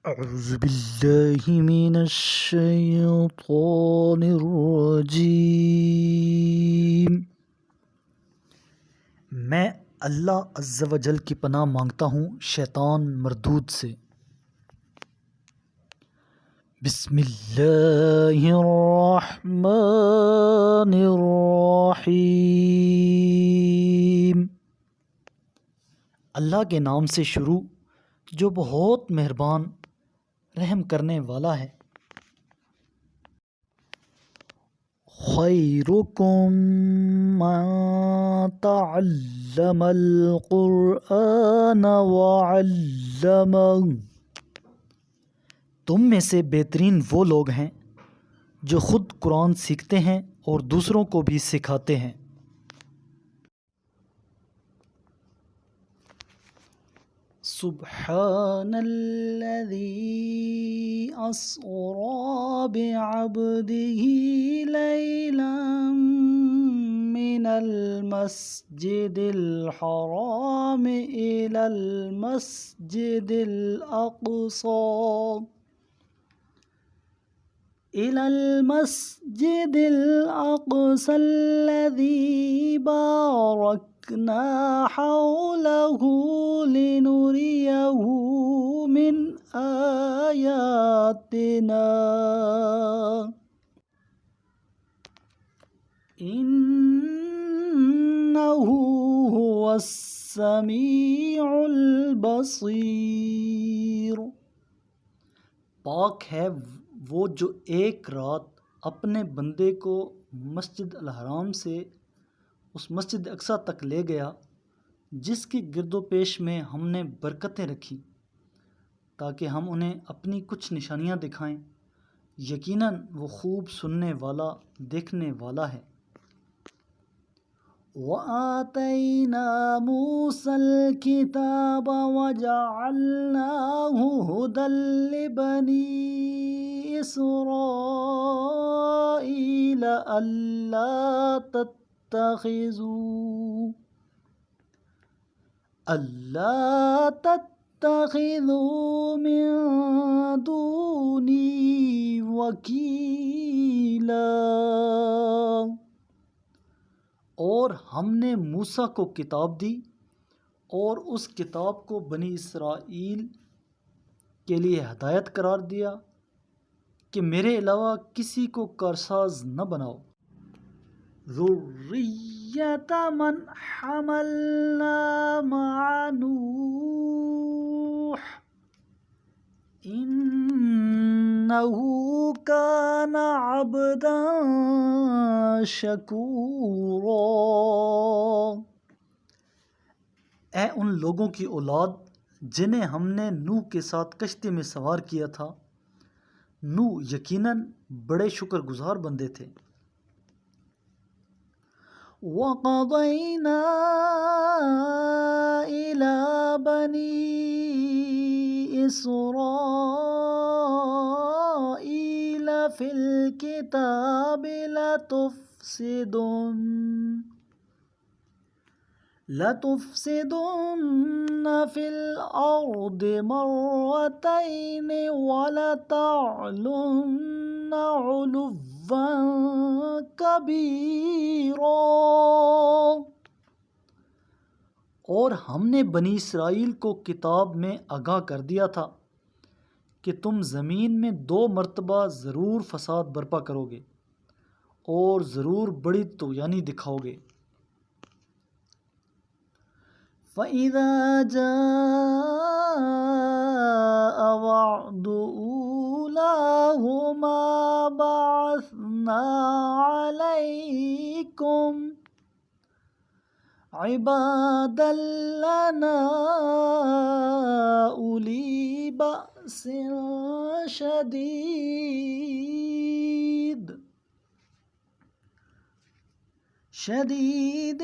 أعوذ بالله من الشيطان الرجیم۔ میں اللہ عز و جل کی پناہ مانگتا ہوں شیطان مردود سے۔ بسم اللہ الرحمن الرحیم۔ اللہ کے نام سے شروع جو بہت مہربان رحم کرنے والا ہے۔ خیرکم من تعلم القرآن وعلمہ، تم میں سے بہترین وہ لوگ ہیں جو خود قرآن سیکھتے ہیں اور دوسروں کو بھی سکھاتے ہیں۔ سبحان الذی اسری بعبدہ لیلا من المسجد الحرام الی المسجد الاقصی الذی بارکنا حولہ لنریہ من آیاتنا انہ هو السمیع البصیر۔ پاک ہے وہ جو ایک رات اپنے بندے کو مسجد الحرام سے اس مسجد اقصیٰ تک لے گیا جس کی گرد و پیش میں ہم نے برکتیں رکھی تاکہ ہم انہیں اپنی کچھ نشانیاں دکھائیں۔ یقیناً وہ خوب سننے والا دیکھنے والا ہے۔ وَآتَيْنَا مُوسَى الْكِتَابَ وَجَعَلْنَاهُ هُدًى لِبَنِي إِسْرَائِيلَ أَلَّا تَتَّخِذُوا مِن دُونِي وَكِيلًا۔ اور ہم نے موسیٰ کو کتاب دی اور اس کتاب کو بنی اسرائیل کے لیے ہدایت قرار دیا کہ میرے علاوہ کسی کو کارساز نہ بناؤ۔ ذُرِّيَّةَ مَنْ حَمَلْنَا مَعَ نُوحٍ إِنَّهُ كَانَ عَبْدًا شَكُورًا۔ اے ان لوگوں کی اولاد جنہیں ہم نے نوح کے ساتھ کشتی میں سوار کیا تھا، نوح یقیناً بڑے شکر گزار بندے تھے۔ وَقَضَيْنَا إِلَى بَنِي إِسْرَائِيلَ فِي الْكِتَابِ لَتُفْسِدُنَّ فِي الْأَرْضِ مَرَّتَيْنِ وَلَتَعْلُنَّ عُلُوًّا كَبِيرًا۔ اور ہم نے بنی اسرائیل کو کتاب میں آگاہ کر دیا تھا کہ تم زمین میں 2 مرتبہ ضرور فساد برپا کرو گے اور ضرور بڑی طغیانی دکھاؤ گے۔ فَإِذَا جَاءَ وَعْدُ أُولَاهُمَا بَعَثْنَا عَلَيْكُمْ عِبَادًا لَنَا أُولِي بَأْسٍ شَدِيدٍ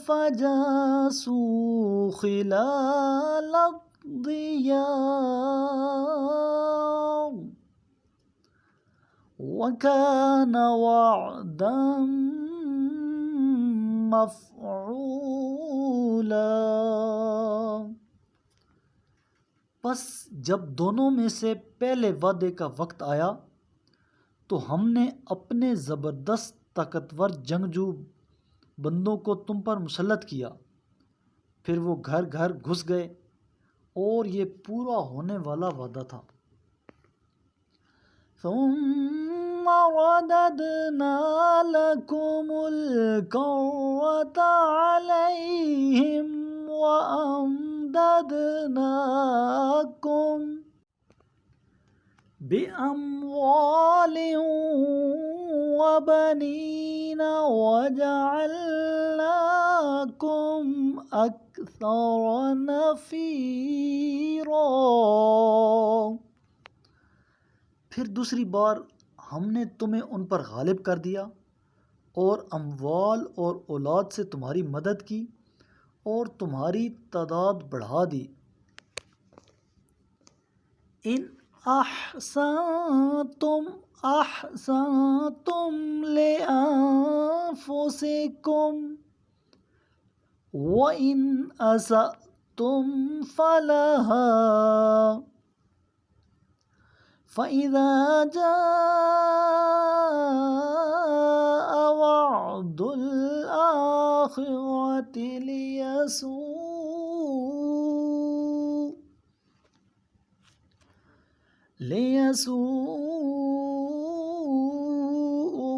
فَجَاسُوا خِلَالَ الدِّيَارِ وَكَانَ وَعْدًا مَفْعُولًا۔ پس جب دونوں میں سے پہلے وعدے کا وقت آیا تو ہم نے اپنے زبردست طاقتور جنگجو بندوں کو تم پر مسلط کیا، پھر وہ گھر گھر گھس گئے، اور یہ پورا ہونے والا وعدہ تھا۔ ثم رددنا لكم الكرة عليهم وأمددناكم بأموال وبنين وجعلناكم أكثر نفيرا۔ پھر دوسری بار ہم نے تمہیں ان پر غالب کر دیا اور اموال اور اولاد سے تمہاری مدد کی اور تمہاری تعداد بڑھا دی۔ ان احسنتم احسنتم لانفسکم وان اسأتم فلها فإذا جاء وعد الآخرة ليسوء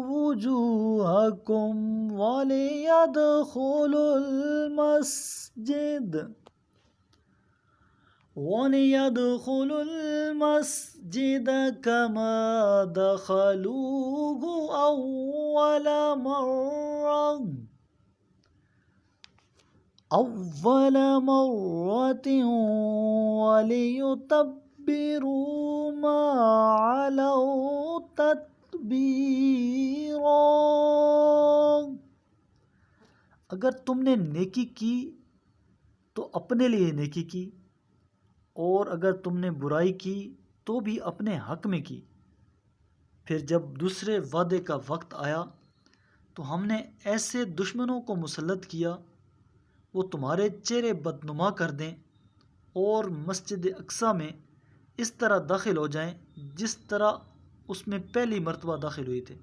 وجوهكم وليدخلوا المسجد كما دخلوه أول مرة وليتبروا ما علوا تتبيرا۔ اگر تم نے نیکی کی تو اپنے لیے نیکی کی، اور اگر تم نے برائی کی تو بھی اپنے حق میں کی۔ پھر جب دوسرے وعدے کا وقت آیا تو ہم نے ایسے دشمنوں کو مسلط کیا وہ تمہارے چہرے بدنما کر دیں اور مسجد اقصی میں اس طرح داخل ہو جائیں جس طرح اس میں پہلی مرتبہ داخل ہوئے تھے،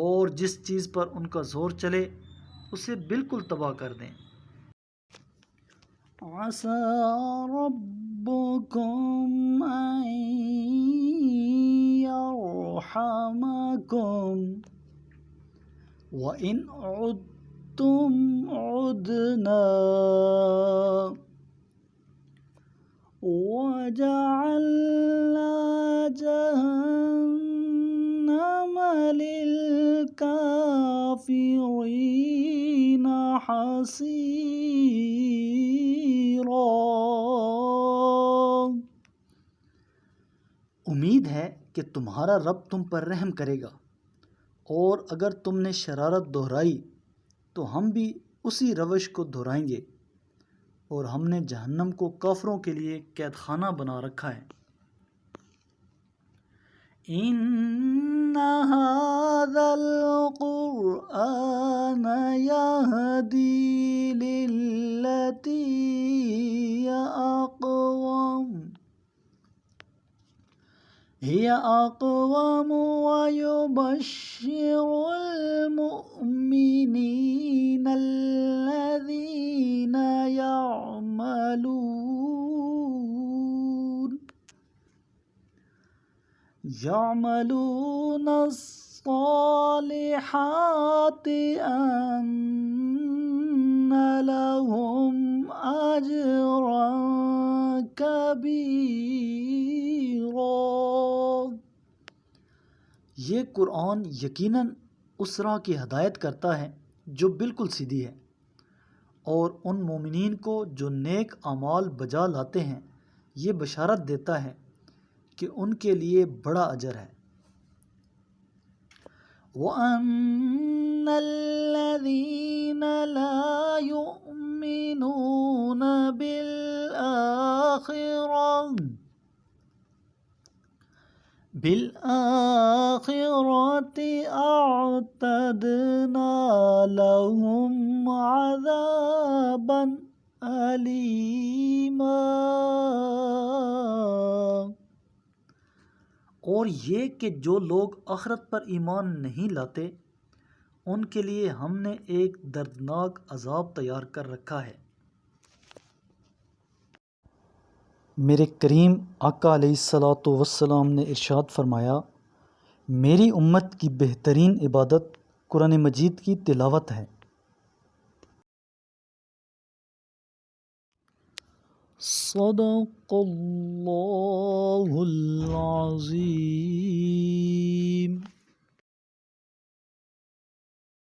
اور جس چیز پر ان کا زور چلے اسے بالکل تباہ کر دیں۔ عسى ربكم أن يرحمكم وإن عدتم عدنا وجعلنا جهنم للكافرين حصيرا۔ امید ہے کہ تمہارا رب تم پر رحم کرے گا، اور اگر تم نے شرارت دہرائی تو ہم بھی اسی روش کو دہرائیں گے، اور ہم نے جہنم کو کافروں کے لیے قید خانہ بنا رکھا ہے۔ ان هذا القرآن يهدي للتي هي أقوم ويبشر المؤمنين الذين يعملون الصالحات أن لهم أجرا كبيرا۔ یہ قرآن یقیناً اس راہ کی ہدایت کرتا ہے جو بالکل سیدھی ہے، اور ان مومنین کو جو نیک اعمال بجا لاتے ہیں یہ بشارت دیتا ہے کہ ان کے لیے بڑا اجر ہے۔ وَأَنَّ الَّذِينَ لَا يُؤْمِنُونَ بِالْآخِرَةِ أَعْتَدْنَا لَهُمْ لهم عذابا أليما۔ اور یہ کہ جو لوگ آخرت پر ایمان نہیں لاتے ان کے لیے ہم نے ایک دردناک عذاب تیار کر رکھا ہے۔ میرے کریم آقا علیہ الصلاۃ والسلام نے ارشاد فرمایا، میری امت کی بہترین عبادت قرآن مجید کی تلاوت ہے۔ صدق اللہ العظیم۔